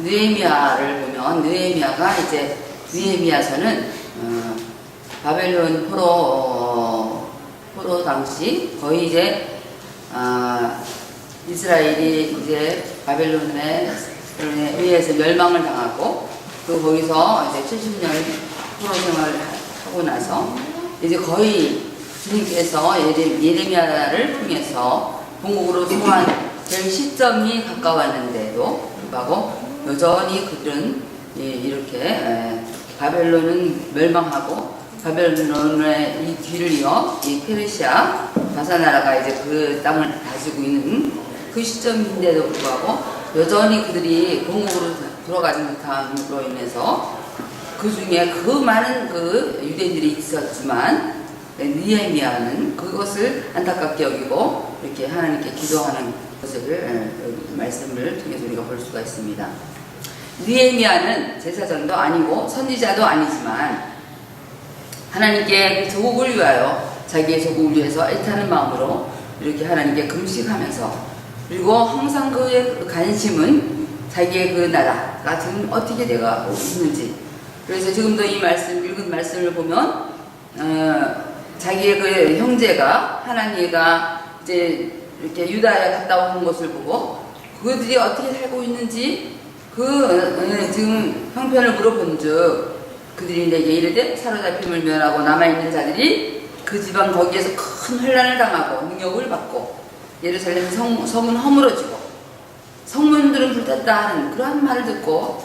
느헤미야를 보면 느헤미야가 이제 느헤미야서는 바벨론 포로 당시 거의 이제 이스라엘이 이제 바벨론에 의해서 멸망을 당하고 또 거기서 이제 70년 포로 생활을 하고 나서 이제 거의 주님께서 예레미야를 통해서 본국으로 소환될 시점이 가까웠는데도 불구하고 여전히 그들은 이렇게 바벨론은 멸망하고 바벨론의 이 뒤를 이어 이 페르시아 바사나라가 이제 그 땅을 다스리고 있는 그 시점인데도 불구하고 여전히 그들이 본국으로 돌아가지 못함으로 인해서 그 중에 그 많은 그 유대인들이 있었지만 느헤미야는 그것을 안타깝게 여기고 이렇게 하나님께 기도하는 것을 말씀을 통해서 우리가 볼 수가 있습니다. 느헤미야는 제사장도 아니고 선지자도 아니지만 하나님께 조국을 위하여 자기의 조국을 위해서 애타는 마음으로 이렇게 하나님께 금식하면서 그리고 항상 그의 관심은 자기의 그 나라가 지금 어떻게 되고 있는지. 그래서 지금도 이 말씀, 읽은 말씀을 보면 자기의 그 형제가 하나니가 이제 이렇게 유다에 갔다 온 것을 보고 그들이 어떻게 살고 있는지 지금 형편을 물어본즉 그들이 내게 이르되 사로잡힘을 면하고 남아있는 자들이 그 지방 거기에서 큰 혼란을 당하고 능욕을 받고 예루살렘 성은 허물어지고 성문들은 불탔다 하는 그러한 말을 듣고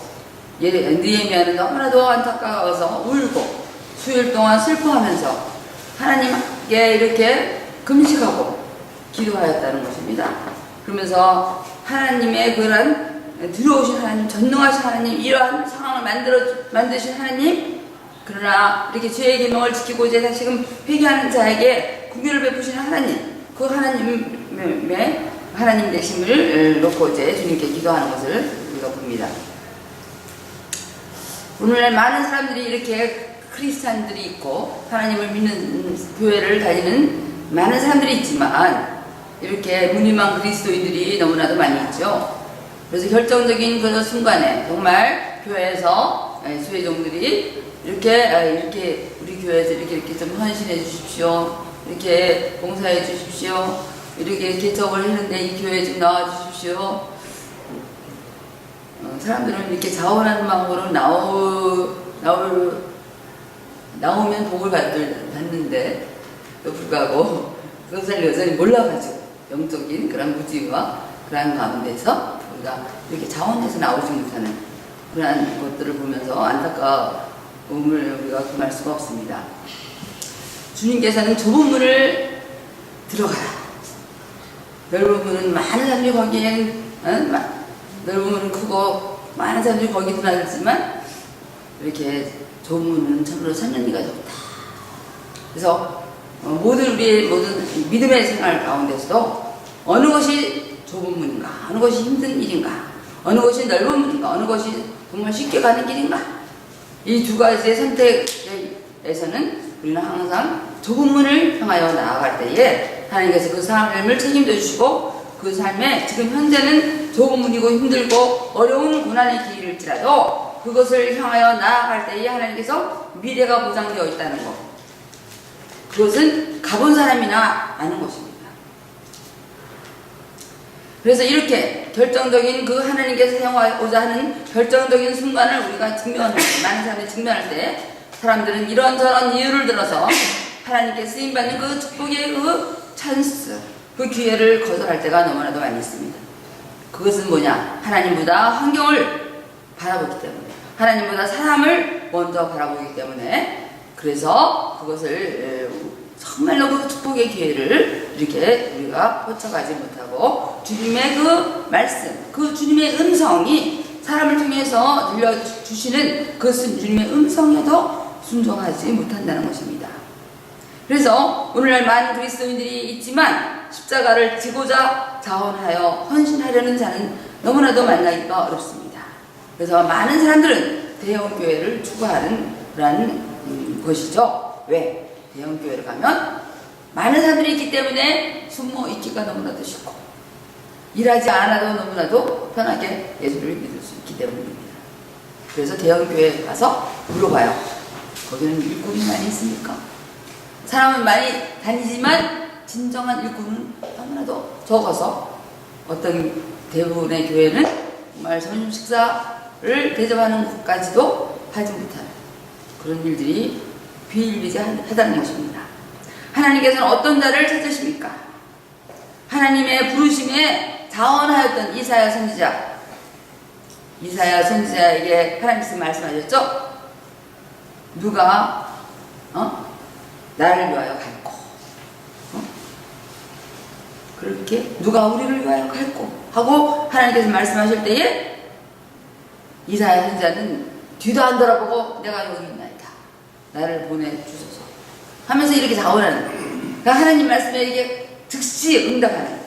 느헤미야는 너무나도 안타까워서 울고 수일 동안 슬퍼하면서 하나님께 이렇게 금식하고 기도하였다는 것입니다. 그러면서 하나님의 그런 들어오신 하나님, 전능하신 하나님, 이러한 상황을 만드신 하나님, 그러나 이렇게 죄의 계명을 지키고 이제 다시금 회개하는 자에게 긍휼을 베푸시는 하나님, 그 하나님 되심을 놓고 이제 주님께 기도하는 것을 우리가 봅니다. 오늘날 많은 사람들이 이렇게 크리스찬들이 있고 하나님을 믿는 교회를 다니는 많은 사람들이 있지만 이렇게 무늬만 그리스도인들이 너무나도 많이 있죠. 그래서 결정적인 그 순간에 정말 교회에서 수혜종들이 이렇게 우리 교회에서 이렇게 좀 헌신해 주십시오. 이렇게 봉사해 주십시오. 이렇게 개척을 했는데 이 교회에 좀 나와 주십시오. 사람들은 이렇게 자원하는 마음으로 나오면 복을 받는데 또 불구하고 그것을 여전히 몰라가지고 영적인 그런 무지와 그러한 가운데서 우리가 이렇게 자원해서 나오지 못하는 그러한 것들을 보면서 안타까움을 우리가 금할 수가 없습니다. 주님께서는 좁은 문을 들어가라. 넓은 문은 많은 사람들이 거기엔 넓은 문은 크고 많은 사람들이 거기 들어가지만 이렇게 좁은 문은 참으로 찾는 이가 좋다. 그래서 우리의 모든 믿음의 생활 가운데서도 어느 것이 좁은 문인가, 어느 것이 힘든 일인가, 어느 것이 넓은 문인가, 어느 것이 정말 쉽게 가는 길인가, 이 두 가지의 선택에서는 우리는 항상 좁은 문을 향하여 나아갈 때에 하나님께서 그 삶을 책임져 주시고 그 삶에 지금 현재는 좁은 문이고 힘들고 어려운 고난의 길일지라도 그것을 향하여 나아갈 때에 하나님께서 미래가 보장되어 있다는 것, 그것은 가본 사람이나 아는 것입니다. 그래서 이렇게 결정적인 그 하나님께서 사용하고자 하는 결정적인 순간을 우리가 많은 사람들이 직면할 때 사람들은 이런저런 이유를 들어서 하나님께 쓰임받는 그 축복의 그 찬스, 그 기회를 거절할 때가 너무나도 많이 있습니다. 그것은 뭐냐? 하나님보다 환경을 바라보기 때문에, 하나님보다 사람을 먼저 바라보기 때문에, 그래서 그것을 정말로 그 축복의 기회를 이렇게 우리가 뻗쳐가지 못하고 주님의 그 말씀, 그 주님의 음성이 사람을 통해서 들려주시는 그 주님의 음성에도 순종하지 못한다는 것입니다. 그래서 오늘날 많은 그리스도인들이 있지만 십자가를 지고자 자원하여 헌신하려는 자는 너무나도 만나기가 어렵습니다. 그래서 많은 사람들은 대형교회를 추구하는 그런 것이죠. 왜? 대형교회를 가면 많은 사람들이 있기 때문에 숨어 있기가 너무나도 쉽고 일하지 않아도 너무나도 편하게 예수를 믿을 수 있기 때문입니다. 그래서 대형교회에 가서 물어봐요. 거기는 일꾼이 많이 있습니까? 사람은 많이 다니지만 진정한 일꾼은 너무나도 적어서 어떤 대부분의 교회는 정말 점심 식사를 대접하는 것까지도 하지 못하는 그런 일들이 비일비재하다는 것입니다. 하나님께서는 어떤 자를 찾으십니까? 하나님의 부르심에 자원하였던 이사야 선지자에게 하나님께서 말씀하셨죠? 누가 나를 위하여 갈고 그렇게 누가 우리를 위하여 갈고 하고 하나님께서 말씀하실 때에 이사야 선지자는 뒤도 안 돌아보고 내가 여기 있나이다. 나를 보내주소서 하면서 이렇게 자원하는 거예요. 그러니까 하나님 말씀에 이게 즉시 응답하는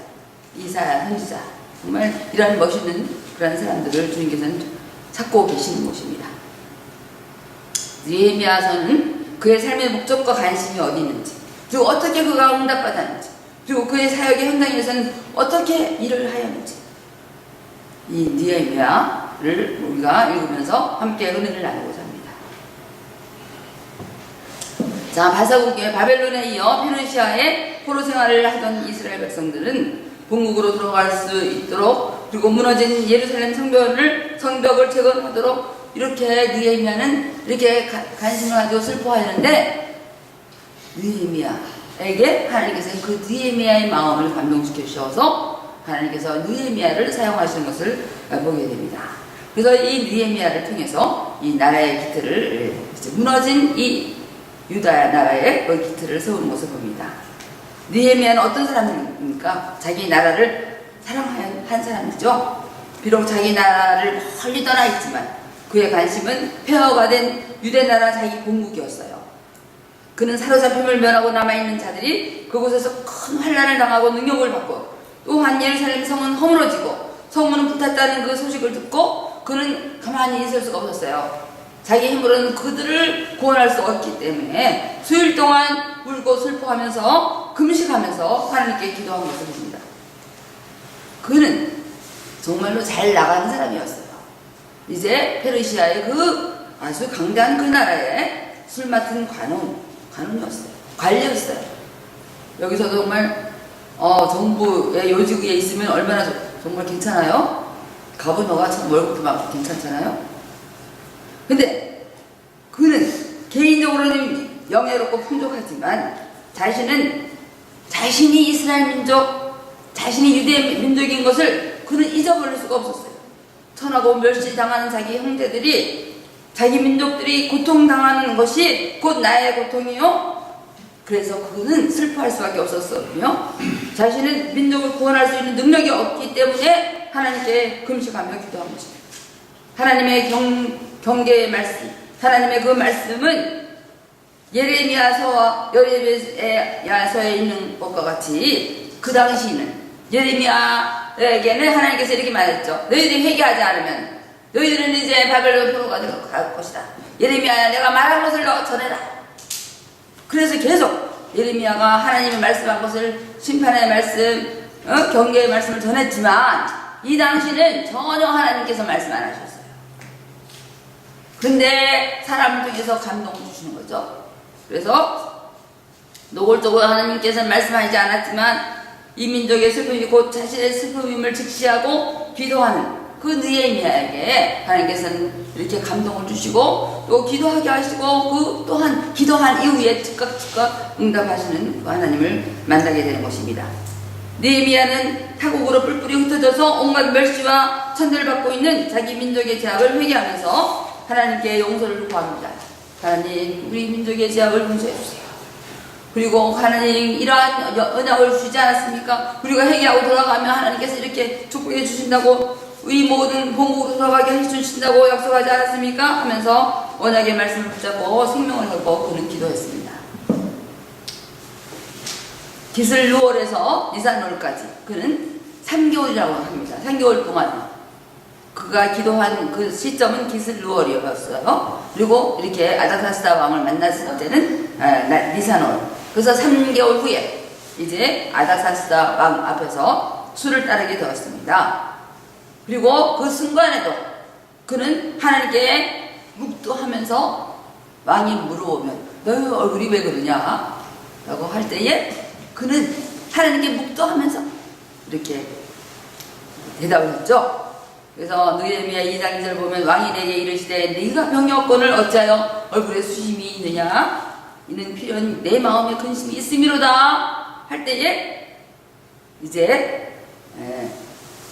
이사야 선지자. 정말 이런 멋있는 그런 사람들을 주님께서는 찾고 계시는 곳입니다. 느헤미야서는 그의 삶의 목적과 관심이 어디 있는지, 그리고 어떻게 그가 응답받았는지, 그리고 그의 사역의 현장에서는 어떻게 일을 하였는지, 이 느헤미야를 우리가 읽으면서 함께 은혜를 나누고자 합니다. 자, 바사국의 바벨론에 이어 페르시아의 포로 생활을 하던 이스라엘 백성들은 본국으로 들어갈 수 있도록, 그리고 무너진 예루살렘 성벽을 재건하도록 이렇게 느헤미야는 이렇게 관심을 가지고 슬퍼하였는데, 느헤미야에게 하나님께서 그 느헤미야의 마음을 감동시켜 주셔서 하나님께서 느헤미야를 사용하시는 것을 보게 됩니다. 그래서 이 느헤미야를 통해서 이 나라의 기틀을, 무너진 이 유다 나라의 그 기틀을 세우는 것을 봅니다. 느헤미야는 어떤 사람입니까? 자기 나라를 사랑한 사람이죠. 비록 자기 나라를 멀리 떠나 있지만 그의 관심은 폐허가 된 유대나라 자기 본국이었어요. 그는 사로잡힘을 면하고 남아있는 자들이 그곳에서 큰 환난을 당하고 능욕을 받고, 또한 예루살렘 성은 허물어지고 성문은 불탔다는 그 소식을 듣고 그는 가만히 있을 수가 없었어요. 자기 힘으로는 그들을 구원할 수 없기 때문에 수일 동안 울고 슬퍼하면서 금식하면서 하나님께 기도한 것을 봅니다. 그는 정말로 잘 나가는 사람이었어요. 이제 페르시아의 그 아주 강대한 그 나라에 술 맡은 관원이었어요. 관리였어요. 여기서도 정말 정부의 요직에 있으면 얼마나 정말 괜찮아요? 가버너가 참 월급도 많고 괜찮잖아요. 근데 그는 개인적으로는 영예롭고 풍족하지만 자신이 이스라엘 민족, 자신이 유대 민족인 것을 그는 잊어버릴 수가 없었어요. 천하고 멸시당하는 자기 형제들이, 자기 민족들이 고통당하는 것이 곧 나의 고통이요. 그래서 그는 슬퍼할 수밖에 없었으며 자신은 민족을 구원할 수 있는 능력이 없기 때문에 하나님께 금식하며 기도한 것입니다. 하나님의 경계의 말씀, 하나님의 그 말씀은 예레미야서에 있는 것과 같이 그 당시에는 예레미야에게는 하나님께서 이렇게 말했죠. 너희들이 회개하지 않으면 너희들은 이제 바벨론 포로가 갈 것이다. 예레미야야, 내가 말한 것을 너 전해라. 그래서 계속 예레미야가 하나님의 말씀한 것을, 심판의 말씀, 경계의 말씀을 전했지만 이 당시는 전혀 하나님께서 말씀 안 하셨어요. 근데 사람 중에서 감동을 주시는 거죠. 그래서 노골적으로 하나님께서는 말씀하지 않았지만 이 민족의 슬픔이 곧 자신의 슬픔임을 즉시하고 기도하는 그 느헤미야에게 하나님께서는 이렇게 감동을 주시고 또 기도하게 하시고 그 또한 기도한 이후에 즉각 응답하시는 그 하나님을 만나게 되는 것입니다. 느헤미야는 타국으로 뿔뿔이 흩어져서 온갖 멸시와 천대를 받고 있는 자기 민족의 죄악을 회개하면서 하나님께 용서를 구합니다. 하나님, 우리 민족의 죄악을 용서해 주세요. 그리고 하나님, 이러한 언약을 주지 않았습니까? 우리가 회개하고 돌아가면 하나님께서 이렇게 축복해 주신다고, 이 모든 본국으로 돌아가게 해주신다고 약속하지 않았습니까? 하면서 언약의 말씀을 붙잡고 생명을 걸고 그는 기도했습니다. 기슬루월에서 니산월까지 그는 3개월이라고 합니다. 3개월 동안 그가 기도한 그 시점은 기슬루월이었어요. 그리고 이렇게 아닥사스다 왕을 만났을 때는 니산월. 그래서 3개월 후에 이제 아닥사스다 왕 앞에서 수를 따르게 되었습니다. 그리고 그 순간에도 그는 하나님께 묵도하면서 왕이 물어보면 너희 얼굴이 왜 그러냐 라고 할 때에 그는 하나님께 묵도하면서 이렇게 대답을 했죠. 그래서 느헤미야 2장 2절 보면 왕이 내게 이르시되 네가 병여권을 어찌하여 얼굴에 수심이 있느냐 이는 필연 내 마음에 근심이 있음이로다 할 때에 이제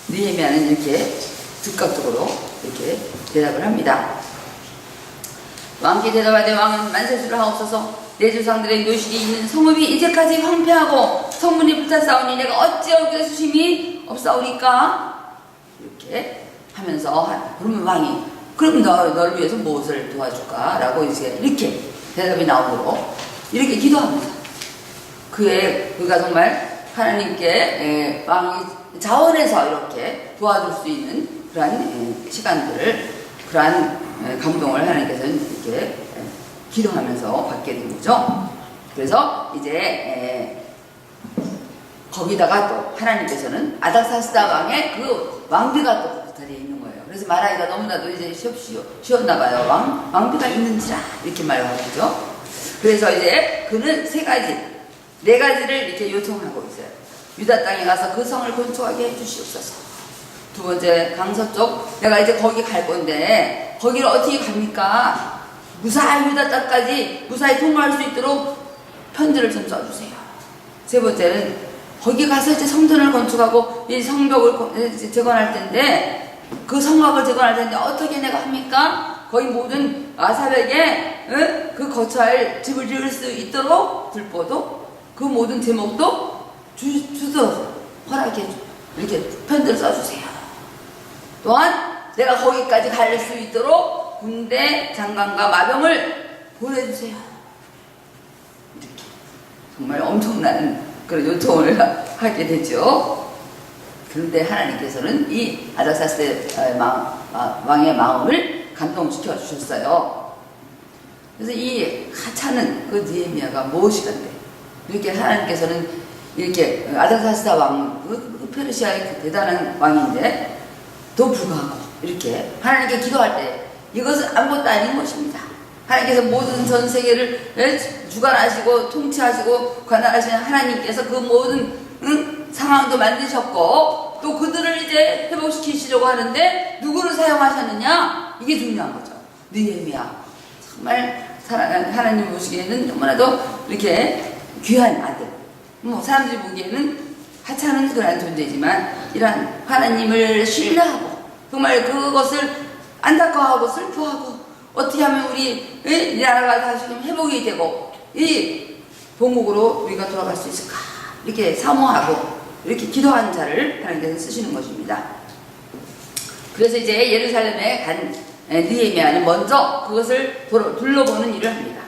느헤미야는 이렇게 즉각적으로 이렇게 대답을 합니다. 왕께 대답하되 왕은 만세수를 하옵소서 내 조상들의 묘식이 있는 성읍이 이제까지 황폐하고 성문이 불탔사오니 내가 어찌 얼굴에 수심이 없사오리까 이렇게 하면서 그러면 왕이 그럼 너를 위해서 무엇을 도와줄까 라고 이제 이렇게 대답이 나오도록 이렇게 기도합니다. 그가 정말 하나님께 왕이 자원해서 이렇게 도와줄 수 있는 그러한 시간들을 그러한 감동을 하나님께서는 이렇게 기도하면서 받게 된 거죠. 그래서 이제 거기다가 또 하나님께서는 아닥사스다 왕의 그 왕비가 또 그 자리에 있는 거예요. 그래서 말하기가 너무나도 이제 쉬웠나 봐요. 왕비가 있는지라 이렇게 말하죠. 그래서 이제 그는 네 가지를 이렇게 요청하고 있어요. 유다 땅에 가서 그 성을 건축하게 해주시옵소서. 두 번째 강서쪽 내가 이제 거기 갈 건데 거기를 어떻게 갑니까? 무사히 유다 땅까지 무사히 통과할 수 있도록 편지를 좀 써주세요. 세 번째는 거기 가서 이제 성전을 건축하고 이 성벽을 재건할 텐데 그 성막을 재건할 텐데 어떻게 내가 합니까? 거기 모든 아삽에게 그 거처할 집을 지을 수 있도록 들보도 그 모든 제목도 주도록 허락해 이렇게 편지를 써주세요. 또한 내가 거기까지 갈 수 있도록 군대 장관과 마병을 보내주세요. 이렇게 정말 엄청난 그런 요청을 하게 되죠. 그런데 하나님께서는 이 아닥사스 왕의 마음을 감동시켜 주셨어요. 그래서 이 하찮은 그 느헤미야가 무엇이간데 이렇게 하나님께서는 이렇게 아닥사스다 왕, 그 페르시아의 그 대단한 왕인데 또 불구하고 이렇게 하나님께 기도할 때 이것은 아무것도 아닌 것입니다. 하나님께서 모든 전 세계를 주관하시고 통치하시고 관할하시는 하나님께서 그 모든 상황도 만드셨고 또 그들을 이제 회복시키시려고 하는데 누구를 사용하셨느냐 이게 중요한 거죠. 느헤미야 정말 하나님 보시기에는 너무나도 이렇게 귀한 아들 뭐 사람들이 보기에는 하찮은 그런 존재지만 이런 하나님을 신뢰하고 정말 그것을 안타까워하고 슬퍼하고 어떻게 하면 우리 이 나라가 다시 좀 회복이 되고 이 본국으로 우리가 돌아갈 수 있을까 이렇게 사모하고 이렇게 기도하는 자를 하나님께서 쓰시는 것입니다. 그래서 이제 예루살렘에 간 느헤미야는 먼저 그것을 둘러보는 일을 합니다.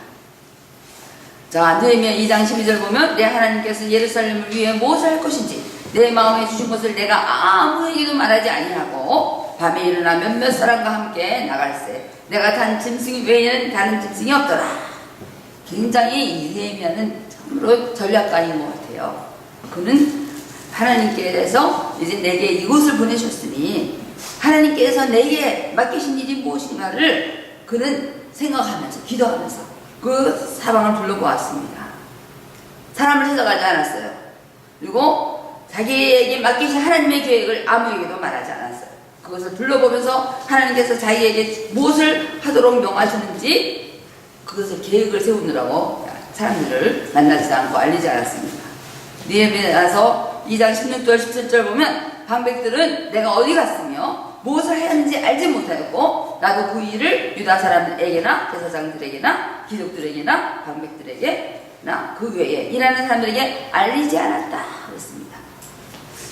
자, 느헤미야 2장 12절 보면 내 하나님께서 예루살렘을 위해 무엇을 할 것인지 내 마음에 주신 것을 내가 아무에게도 말하지 아니하고 밤에 일어나 몇몇 사람과 함께 나갈세 내가 탄 짐승 외에는 다른 짐승이 없더라. 굉장히 이 느헤미야는 참으로 전략가인 것 같아요. 그는 하나님께서 이제 내게 이곳을 보내셨으니 하나님께서 내게 맡기신 일이 무엇인가를 그는 생각하면서 기도하면서 그 사방을 둘러보았습니다. 사람을 찾아가지 않았어요. 그리고 자기에게 맡기신 하나님의 계획을 아무에게도 말하지 않았어요. 그것을 둘러보면서 하나님께서 자기에게 무엇을 하도록 명하시는지 그것을 계획을 세우느라고 사람들을 만나지 않고 알리지 않았습니다. 느헤미야서 2장 16절 17절 보면 방백들은 내가 어디 갔으며 무엇을 하였는지 알지 못하였고 나도 그 일을 유다 사람들에게나 대사장들에게나 귀족들에게나 방백들에게나 그 외에 일하는 사람들에게 알리지 않았다 그랬습니다.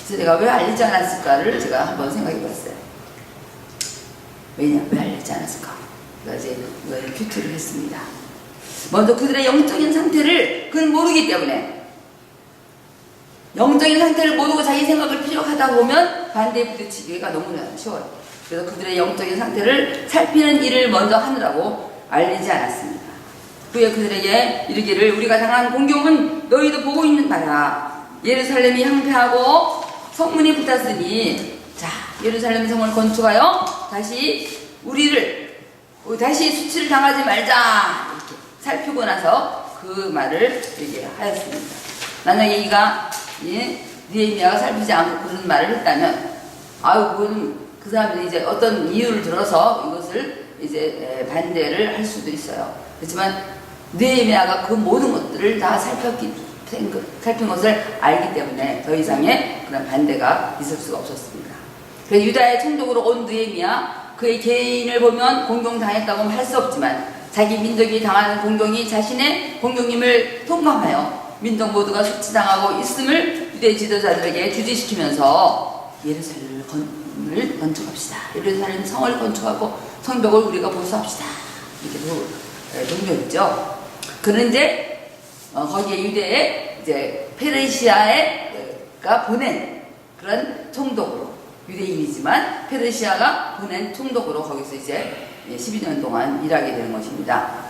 그래서 내가 왜 알리지 않았을까를 제가 한번 생각해 봤어요. 왜 알리지 않았을까? 제가 이제 큐티를 했습니다. 먼저 그들의 영적인 상태를 그는 모르기 때문에 영적인 상태를 모르고 자기 생각을 피력하다 보면 반대에 부딪히기가 너무나 쉬워요. 그래서 그들의 영적인 상태를 살피는 일을 먼저 하느라고 알리지 않았습니다. 후에 그들에게 이르기를 우리가 당한 공경은 너희도 보고 있는 바라. 예루살렘이 황폐하고 성문이 붙었으니 자 예루살렘 성을 건축하여 다시 수치를 당하지 말자 이렇게 살피고 나서 그 말을 얘기하였습니다. 만약에 이가 느헤미야가 살피지 않고 그런 말을 했다면 그 사람들이 이제 어떤 이유를 들어서 이것을 이제 반대를 할 수도 있어요. 그렇지만 느헤미야가 그 모든 것들을 다 살핀 것을 알기 때문에 더 이상의 그런 반대가 있을 수가 없었습니다. 그래서 유다의 총독으로 온 느헤미야 그의 개인을 보면 공경당했다고 할 수 없지만 자기 민족이 당하는 공경이 자신의 공경임을 통감하여 민족 모두가 수치당하고 있음을 유대 지도자들에게 주지시키면서 예루살렘을 건축합시다. 예루살렘 성을 건축하고 성벽을 우리가 보수합시다. 이렇게 동료했죠. 그는 이제 거기에 유대에 이제 페르시아가 보낸 그런 총독으로 유대인이지만 페르시아가 보낸 총독으로 거기서 이제 12년 동안 일하게 되는 것입니다.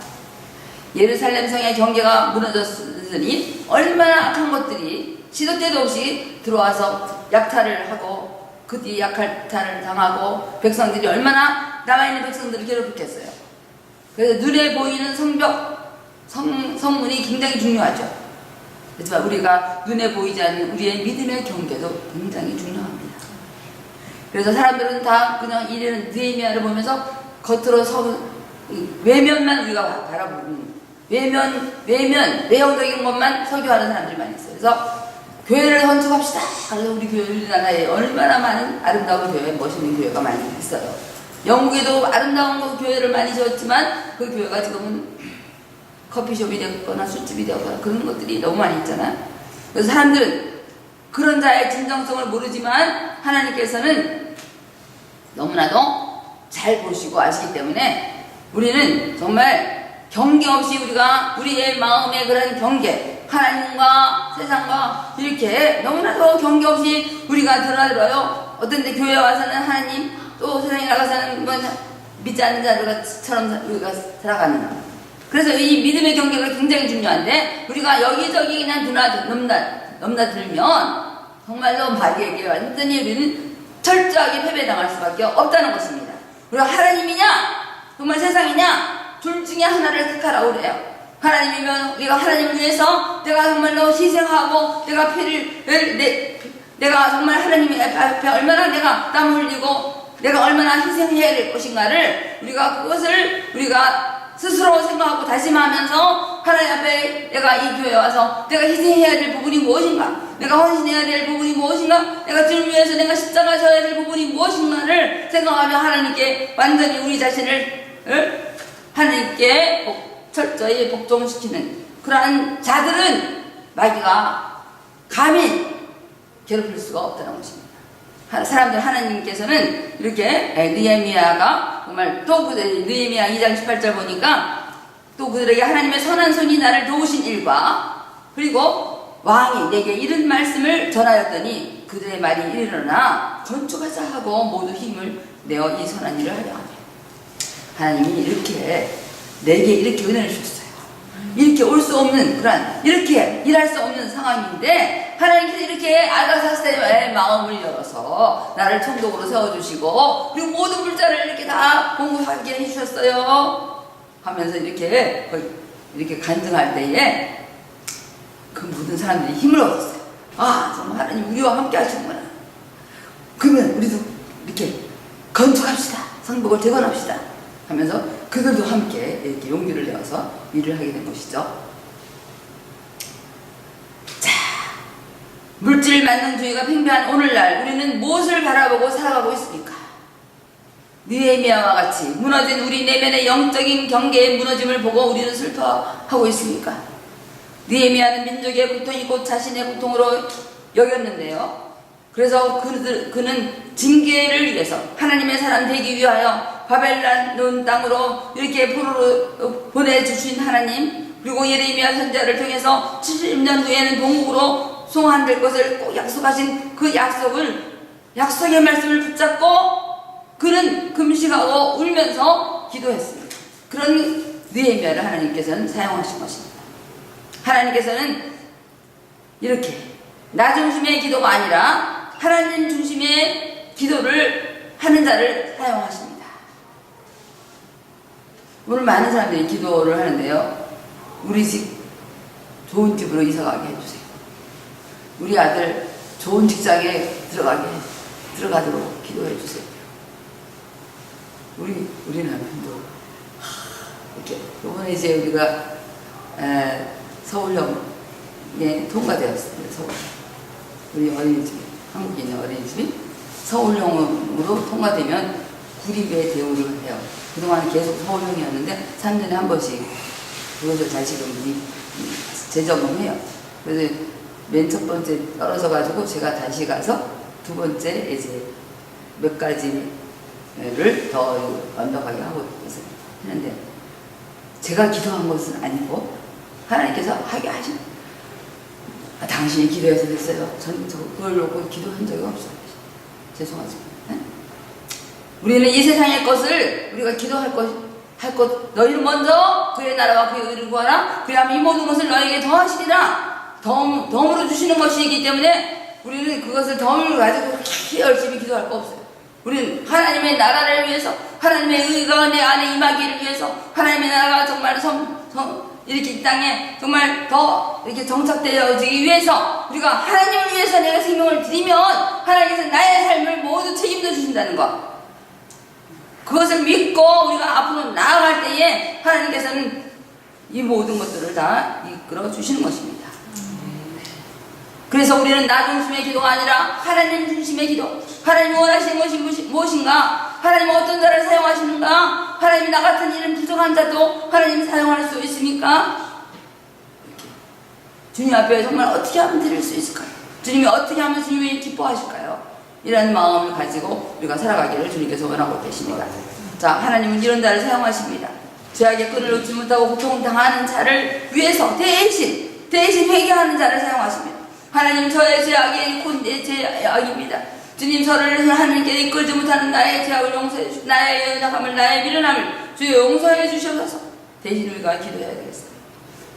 예루살렘 성의 경계가 무너졌으니 얼마나 악한 것들이 시도 때도 없이 들어와서 약탈을 하고 그 뒤에 약탈을 당하고 백성들이 얼마나 남아있는 백성들을 괴롭혔겠어요. 그래서 눈에 보이는 성문이 굉장히 중요하죠. 하지만 우리가 눈에 보이지 않는 우리의 믿음의 경계도 굉장히 중요합니다. 그래서 사람들은 다 그냥 이래는 느헤미야를 보면서 겉으로 외면만 우리가 바라보는 외형적인 것만 설교하는 사람들이 많이 있어요. 그래서 교회를 건축합시다. 그래서 우리나라에 얼마나 많은 아름다운 교회, 멋있는 교회가 많이 있어요. 영국에도 아름다운 교회를 많이 지었지만 그 교회가 지금은 커피숍이 되거나 술집이 되거나 그런 것들이 너무 많이 있잖아요. 그래서 사람들은 그런 자의 진정성을 모르지만 하나님께서는 너무나도 잘 보시고 아시기 때문에 우리는 정말 경계 없이 우리가 우리의 마음의 그런 경계, 하나님과 세상과 이렇게 너무나도 경계 없이 우리가 드러들어요. 어떤 데 교회 와서는 하나님, 또 세상에 나가서는 믿지 않는 자들처럼 우리가 살아가는. 그래서 이 믿음의 경계가 굉장히 중요한데 우리가 여기저기 그냥 넘나들면 정말로 마귀에게 완전히 우리는 철저하게 패배당할 수밖에 없다는 것입니다. 우리가 하나님이냐 정말 세상이냐 둘 중에 하나를 택하라고 그래요. 하나님이면 우리가 하나님을 위해서 내가 정말로 희생하고 내가 정말 하나님 앞에 얼마나 내가 땀 흘리고 내가 얼마나 희생해야 될 것인가를 우리가 스스로 생각하고 다짐하면서 하나님 앞에 내가 이 교회에 와서 내가 희생해야 될 부분이 무엇인가, 내가 헌신해야 될 부분이 무엇인가, 내가 주를 위해서 내가 십자가 져야 될 부분이 무엇인가를 생각하며 하나님께 완전히 우리 자신을 하나님께 철저히 복종시키는 그러한 자들은 마귀가 감히 괴롭힐 수가 없다는 것입니다. 사람들 하나님께서는 이렇게 느헤미야가 정말 또 느헤미야 2장 18절 보니까 또 그들에게 하나님의 선한 손이 나를 도우신 일과 그리고 왕이 내게 이런 말씀을 전하였더니 그들의 말이 이르러나 건축하자 하고 모두 힘을 내어 이 선한 일을 하려 하며 하나님이 내게 이렇게 은혜를 주셨어요. 이렇게 올 수 없는 이렇게 일할 수 없는 상황인데 하나님께서 이렇게 아가사스의 마음을 열어서 나를 총독으로 세워주시고 그리고 모든 물자를 이렇게 다 공급하게 해주셨어요 하면서 이렇게 간증할 때에 그 모든 사람들이 힘을 얻었어요. 정말 하나님 우리와 함께 하시는구나. 그러면 우리도 이렇게 건축합시다. 성벽을 재건합시다 하면서 그들도 함께 이렇게 용기를 내어서 일을 하게 된 것이죠. 자, 물질 만능주의가 팽배한 오늘날 우리는 무엇을 바라보고 살아가고 있습니까? 느헤미야와 같이 무너진 우리 내면의 영적인 경계의 무너짐을 보고 우리는 슬퍼하고 있습니까? 느헤미야는 민족의 고통이 곧 자신의 고통으로 여겼는데요. 그래서 그는 징계를 위해서 하나님의 사람 되기 위하여 바벨론 땅으로 이렇게 보내주신 하나님, 그리고 예레미야 선지자를 통해서 70년 후에는 동국으로 송환될 것을 꼭 약속하신 그 약속의 말씀을 붙잡고 그는 금식하고 울면서 기도했습니다. 그런 느헤미야를 하나님께서는 사용하신 것입니다. 하나님께서는 이렇게 나 중심의 기도가 아니라 하나님 중심의 기도를 하는 자를 사용하십니다. 오늘 많은 사람들이 기도를 하는데요. 우리 집 좋은 집으로 이사가게 해주세요. 우리 아들 좋은 직장에 들어가도록 기도해 주세요. 우리 남편도 이렇게 이번에 이제 우리가 서울형에 통과되었습니다. 서울. 우리 어린이집, 한국에 있는 어린이집이 서울형으로 통과되면 구립의 대우를 해요. 그동안 계속 서울형이었는데 3년에 한 번씩 그것을 다시금 재점검해요. 그래서 맨 첫 번째 떨어져 가지고 제가 다시 가서 두 번째 이제 몇 가지를 더 완벽하게 하고 있는데, 제가 기도한 것은 아니고 하나님께서 하게 하신, 당신이 기도해서 됐어요. 전 그걸 놓고 기도한 적이 없어요. 죄송하지만. 네? 우리는 이 세상의 것을 우리가 기도할 것 너희는 먼저 그의 나라와 그의 의를 구하라. 그리하면 이 모든 것을 너에게 더하시리라. 덤으로 주시는 것이기 때문에 우리는 그것을 덤을 가지고 그렇게 열심히 기도할 거 없어요. 우리는 하나님의 나라를 위해서, 하나님의 의가 내 안에 임하기를 위해서, 하나님의 나라가 정말 이렇게 이 땅에 정말 더 이렇게 정착되어지기 위해서, 우리가 하나님을 위해서 내가 생명을 드리면 하나님께서 나의 삶을 모두 책임져 주신다는 것, 그것을 믿고 우리가 앞으로 나아갈 때에 하나님께서는 이 모든 것들을 다 이끌어 주시는 것입니다. 그래서 우리는 나 중심의 기도가 아니라 하나님 중심의 기도, 하나님이 원하시는 것이 무엇인가, 하나님은 어떤 자를 사용하시는가, 하나님이 나 같은 이름 부족한 자도 하나님 사용할 수 있습니까? 주님 앞에 정말 어떻게 하면 드릴 수 있을까요? 주님이 어떻게 하면 주님이 기뻐하실까요? 이라는 마음을 가지고 우리가 살아가기를 주님께서 원하고 계십니다. 자, 하나님은 이런 자를 사용하십니다. 죄악의 끈을 놓지 못하고 고통당하는 자를 위해서 대신 회개하는 자를 사용하십니다. 하나님, 저의 죄악이 곧 내 죄악입니다. 주님, 저를 하나님께 이끌지 못하는 나의 죄악을 용서해 주시고 나의 연약함을, 나의 미련함을 주여 용서해 주셔서 대신 우리가 기도해야 되겠습니다.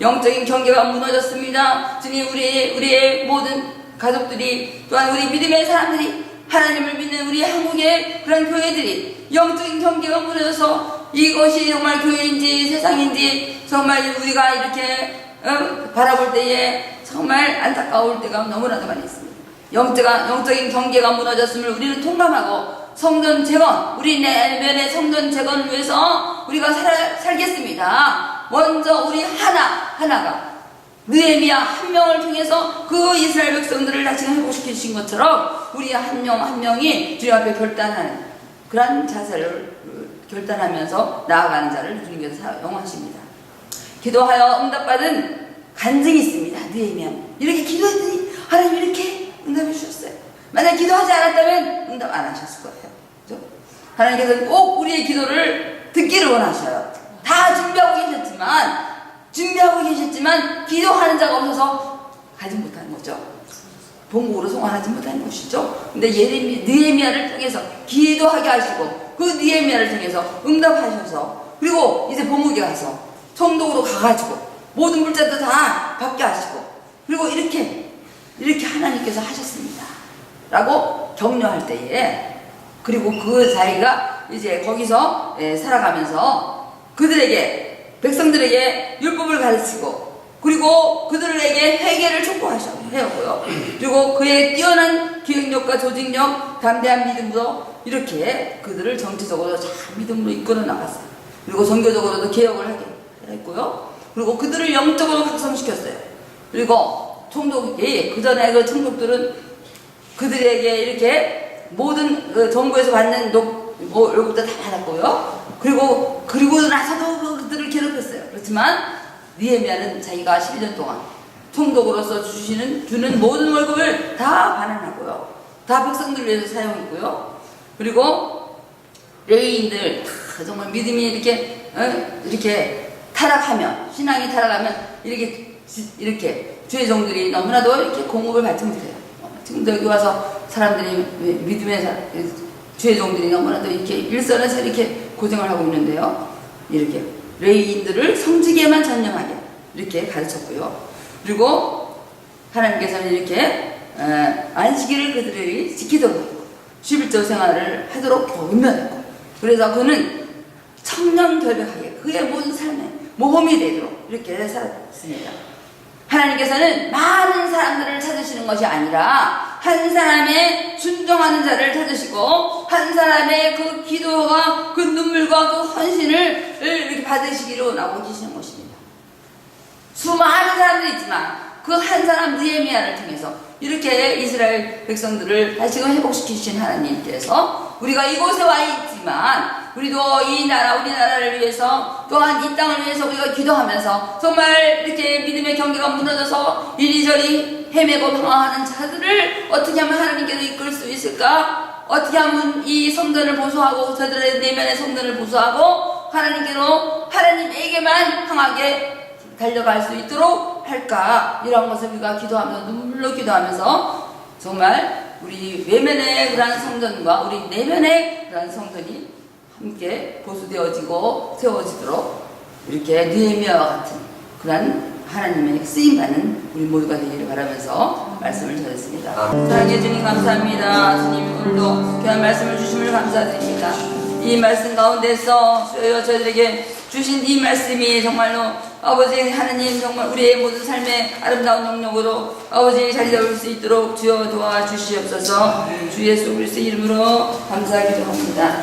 영적인 경계가 무너졌습니다. 주님, 우리의 모든 가족들이, 또한 우리 믿음의 사람들이, 하나님을 믿는 우리 한국의 그런 교회들이 영적인 경계가 무너져서 이것이 정말 교회인지 세상인지 정말 우리가 이렇게 바라볼 때에 정말 안타까울 때가 너무나도 많이 있습니다. 영적인 경계가 무너졌음을 우리는 통감하고 성전 재건, 우리 내면의 성전 재건을 위해서 우리가 살겠습니다. 먼저 우리 하나가 느헤미야 한 명을 통해서 그 이스라엘 백성들을 다시 회복시키신 것처럼 우리 한 명 한 명이 주님 앞에 결단하는 그런 자세를 결단하면서 나아가는 자를 주님께서 사용하십니다. 기도하여 응답받은 간증이 있습니다. 느헤미야 이렇게 기도했더니 하나님 이렇게 응답해 주셨어요. 만약 기도하지 않았다면 응답 안 하셨을 거예요. 그렇죠? 하나님께서는 꼭 우리의 기도를 듣기를 원하셔요. 다 준비하고 계셨지만 기도하는 자가 없어서 가지 못하는 거죠. 본국으로 송환하지 못하는 것이죠. 근데 느헤미야를 통해서 기도하게 하시고 그 느헤미야를 통해서 응답하셔서, 그리고 이제 본국에 가서 총독으로 가가지고 모든 물자도 다 받게 하시고, 그리고 이렇게 하나님께서 하셨습니다 라고 격려할 때에, 그리고 그 자기가 이제 거기서 살아가면서 백성들에게 율법을 가르치고, 그리고 그들에게 회개를 촉구하셨고요. 그리고 그의 뛰어난 기획력과 조직력, 담대한 믿음으로 이렇게 그들을 정치적으로 잘 믿음으로 이끌어 나갔어요. 그리고 종교적으로도 개혁을 하게 했고요. 그리고 그들을 영적으로 각성시켰어요. 그리고 총독이, 그 전에 그 총독들은 그들에게 이렇게 모든 그 정부에서 받는 월급도 다 받았고요. 그리고 나서도 그들을 괴롭혔어요. 그렇지만 느헤미야는 자기가 12년 동안 총독으로서 주는 모든 월급을 다 반환하고요. 다 백성들을 위해서 사용했고요. 그리고 레위인들 정말 믿음이 이렇게 타락하면, 신앙이 타락하면 이렇게 주의 종들이 너무나도 이렇게 공급을 받지 못해요. 지금 여기 와서 사람들이 믿음의 주의 종들이 너무나도 이렇게 일선에서 이렇게 고생을 하고 있는데요. 이렇게 레위인들을 성직에만 전념하게 이렇게 가르쳤고요. 그리고 하나님께서는 이렇게 안식일을 그들이 지키도록 했고 11조 생활을 하도록 권면했고 그래서 그는 청렴결백하게 그의 모든 삶에 모범이 되도록 이렇게 살았습니다. 하나님께서는 많은 사람들을 찾으시는 것이 아니라 한 사람의 순종하는 자를 찾으시고 한 사람의 그 기도와 그 눈물과 그 헌신을 이렇게 받으시기로 나오시는 것입니다. 수많은 사람들이 있지만 그 한 사람 느헤미야를 통해서 이렇게 이스라엘 백성들을 다시금 회복시키신 하나님께서 우리가 이곳에 와 있지만 우리도 이 나라 우리나라를 위해서 또한 이 땅을 위해서 우리가 기도하면서 정말 이렇게 믿음의 경계가 무너져서 이리저리 헤매고 방황하는 자들을 어떻게 하면 하나님께로 이끌 수 있을까? 어떻게 하면 이 성전을 보수하고 저들의 내면의 성전을 보수하고 하나님께로 하나님에게만 향하게 달려갈 수 있도록 할까? 이런 것을 우리가 기도하면서 눈물로 기도하면서 정말 우리 외면의 그러한 성전과 우리 내면의 그러한 성전이 함께 보수되어지고 세워지도록 이렇게 느헤미야와 같은 그러한 하나님의 쓰임받는 우리 모두가 되기를 바라면서 말씀을 전했습니다. 사랑해 주님 감사합니다. 주님 오늘도 귀한 말씀을 주심을 감사드립니다. 이 말씀 가운데서 주여 저희들에게 주신 이 말씀이 정말로 아버지 하나님 정말 우리의 모든 삶의 아름다운 영역으로 아버지 자리 잡을 수 있도록 주여 도와주시옵소서. 주 예수 그리스도 이름으로 감사하기도 합니다.